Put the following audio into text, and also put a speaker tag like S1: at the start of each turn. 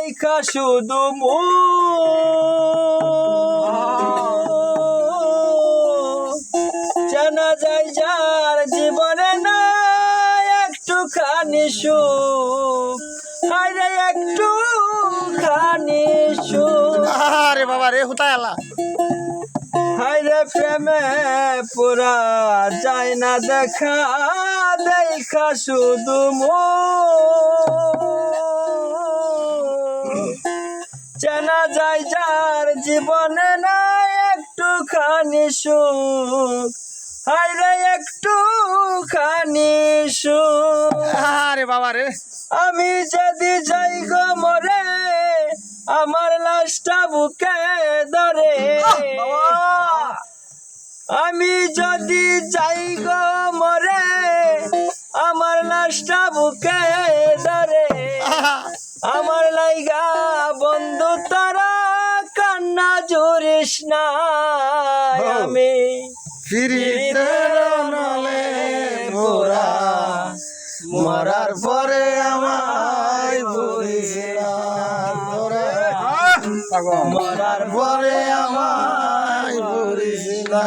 S1: দেখা শুধু জানা যায় যার জীবনে না একটুখানি সুখ, হায়রে একটুখানি সুখ।
S2: আরে বাবা রে হুতায় আলা
S1: হায়রে প্রেমে পুরা যায় না দেখা, দেখা শুধু চেনা যায় যার জীবনে না একটুখানি সুখ, হায়রে একটুখানি সুখ।
S2: আরে বাবা রে
S1: আমি যদি যাই গো মরে আমার লাশটা বুকে ধরে, আমি যদি যাই গো মরে আমার লাশটা বুকে ধরে, আমার লাইগা বন্ধু তারা কান্না জুড়িস না, আমি
S2: ফিরিতে নলে মোরা মরার পরে আমায় ভুলিস না তোরা, মরার পরে আমায় ভুলিস না।